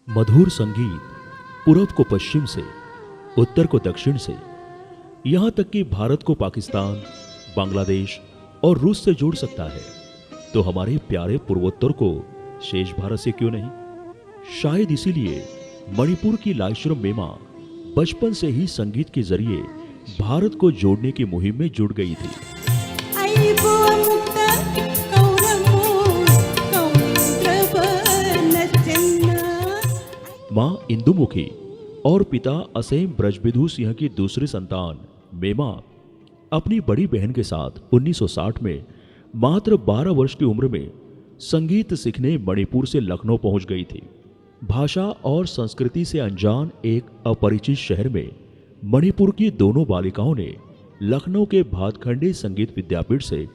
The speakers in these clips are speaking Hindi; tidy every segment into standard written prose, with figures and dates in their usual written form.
मधुर संगीत पूरब को पश्चिम से, उत्तर को दक्षिण से, यहाँ तक कि भारत को पाकिस्तान, बांग्लादेश और रूस से जोड़ सकता है, तो हमारे प्यारे पूर्वोत्तर को शेष भारत से क्यों नहीं? शायद इसीलिए मणिपुर की लाइश्रम मेमा बचपन से ही संगीत के जरिए भारत को जोड़ने की मुहिम में जुट गई थी। मां इंदुमुखी और पिता असेम ब्रजबिधु सिंह की दूसरी संतान मेमा अपनी बड़ी बहन के साथ 1960 में मात्र 12 वर्ष की उम्र में संगीत सीखने मणिपुर से लखनऊ पहुंच गई थी। भाषा और संस्कृति से अनजान एक अपरिचित शहर में मणिपुर की दोनों बालिकाओं ने लखनऊ के भातखंडे संगीत विद्यापीठ से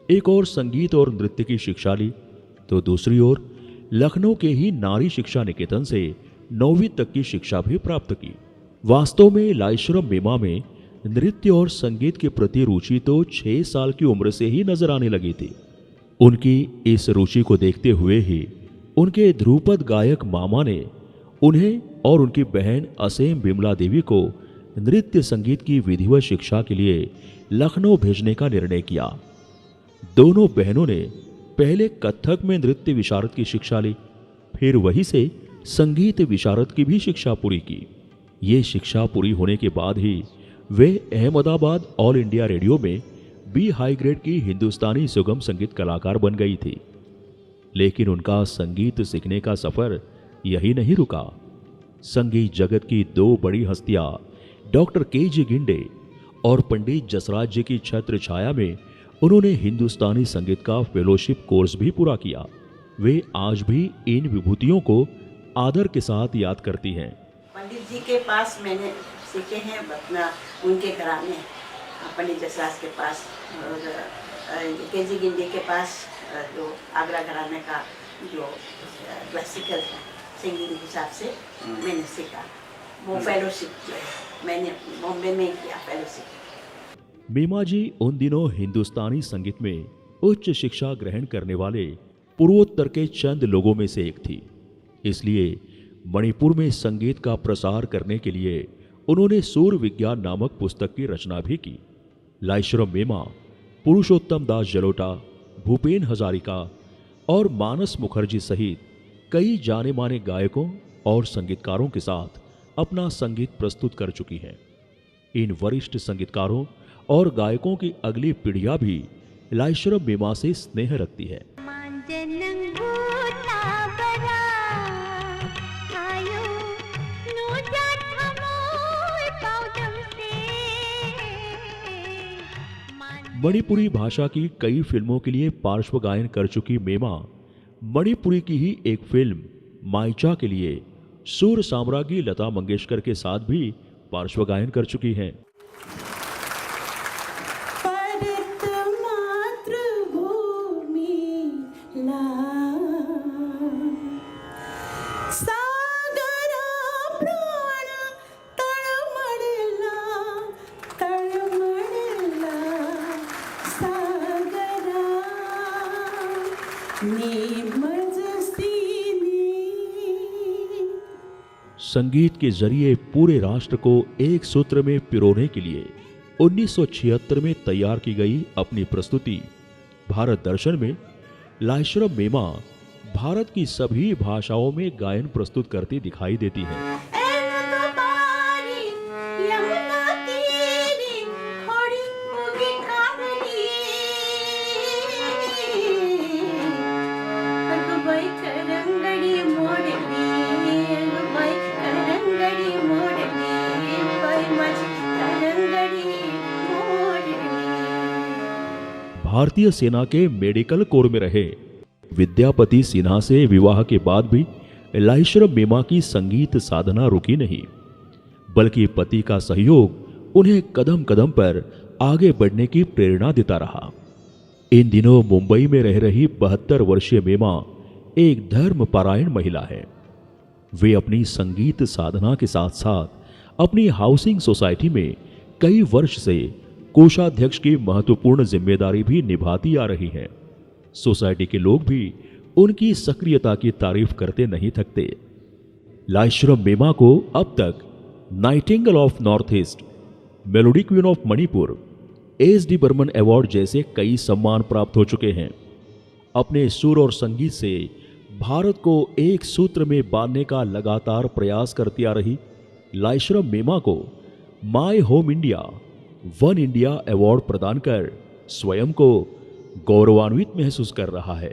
एक और संगीत और नृत्य की शिक्षा ली, तो दूसरी ओर लखनऊ के ही नारी शिक्षा निकेतन से 9वीं तक की शिक्षा भी प्राप्त की। वास्तव में लाइश्रम मेमा में नृत्य और संगीत के प्रति रुचि तो 6 साल की उम्र से ही नजर आने लगी थी। उनकी इस रुचि को देखते हुए ही उनके ध्रुपद गायक मामा ने उन्हें और उनकी बहन असेम बिमला देवी को नृत्य संगीत की विधिवत शिक्षा के लिए लखनऊ भेजने का निर्णय किया। दोनों बहनों ने पहले कथक में नृत्य विशारद की शिक्षा ली, फिर वहीं से संगीत विशारद की भी शिक्षा पूरी की। ये शिक्षा पूरी होने के बाद ही वे अहमदाबाद ऑल इंडिया रेडियो में बी हाई ग्रेड की हिंदुस्तानी सुगम संगीत कलाकार बन गई थी। लेकिन उनका संगीत सीखने का सफर यही नहीं रुका। संगीत जगत की 2 बड़ी हस्तियां डॉक्टर के.जी. गिंडे और पंडित जसराज जी की छत्र छाया में उन्होंने हिंदुस्तानी संगीत का फेलोशिप कोर्स भी पूरा किया। वे आज भी इन विभूतियों को आदर के साथ याद करती हैं। पंडित जी के पास मैंने सीखे हैं अपना, उनके घराने पंडित जसराज के पास और के.जी. गिंडे के पास जो आगरा घराने का जो क्लासिकल सिंगिंग हिसाब से मैंने सीखा। वो फेलोशिप जो है मैंने बॉम्बे में किया फेलोशिप। मेमा जी उन दिनों हिंदुस्तानी संगीत में उच्च शिक्षा ग्रहण करने वाले पूर्वोत्तर के चंद लोगों में से एक थी। इसलिए मणिपुर में संगीत का प्रसार करने के लिए उन्होंने सूर विज्ञान नामक पुस्तक की रचना भी की। लाइश्रम मेमा पुरुषोत्तम दास जलोटा, भूपेन हजारिका और मानस मुखर्जी सहित कई जाने माने गायकों और संगीतकारों के साथ अपना संगीत प्रस्तुत कर चुकी हैं। इन वरिष्ठ संगीतकारों और गायकों की अगली पीढ़ियां भी लाइश्रम मेमा से स्नेह रखती है। मणिपुरी भाषा की कई फिल्मों के लिए पार्श्व गायन कर चुकी मेमा मणिपुरी की ही एक फिल्म माइचा के लिए सुर साम्राज्ञी लता मंगेशकर के साथ भी पार्श्व गायन कर चुकी हैं। संगीत के जरिए पूरे राष्ट्र को एक सूत्र में पिरोने के लिए 1976 में तैयार की गई अपनी प्रस्तुति भारत दर्शन में लाइश्रम मेमा भारत की सभी भाषाओं में गायन प्रस्तुत करती दिखाई देती हैं। भारतीय सेना के मेडिकल कोर में रहे विद्यापति सिन्हा से विवाह के बाद भी लाइश्रम मेमा की संगीत साधना रुकी नहीं, बल्कि पति का सहयोग उन्हें कदम कदम पर आगे बढ़ने की प्रेरणा देता रहा। इन दिनों मुंबई में रह रही 72 वर्षीय मेमा एक धर्मपरायण महिला है। वे अपनी संगीत साधना के साथ साथ अपनी हाउसिंग सोसाइटी में कई वर्ष से कोषाध्यक्ष की महत्वपूर्ण जिम्मेदारी भी निभाती आ रही हैं। सोसाइटी के लोग भी उनकी सक्रियता की तारीफ करते नहीं थकते। लाइश्रम मेमा को अब तक nightingale of North East, melody queen of Manipur, S D Burman award जैसे कई सम्मान प्राप्त हो चुके हैं। अपने सुर और संगीत से भारत को एक सूत्र में बांधने का लगातार प्रयास करती आ रही लाइश्रम मेमा को my home India one India award प्रदान कर स्वयं को गौरवान्वित महसूस कर रहा है।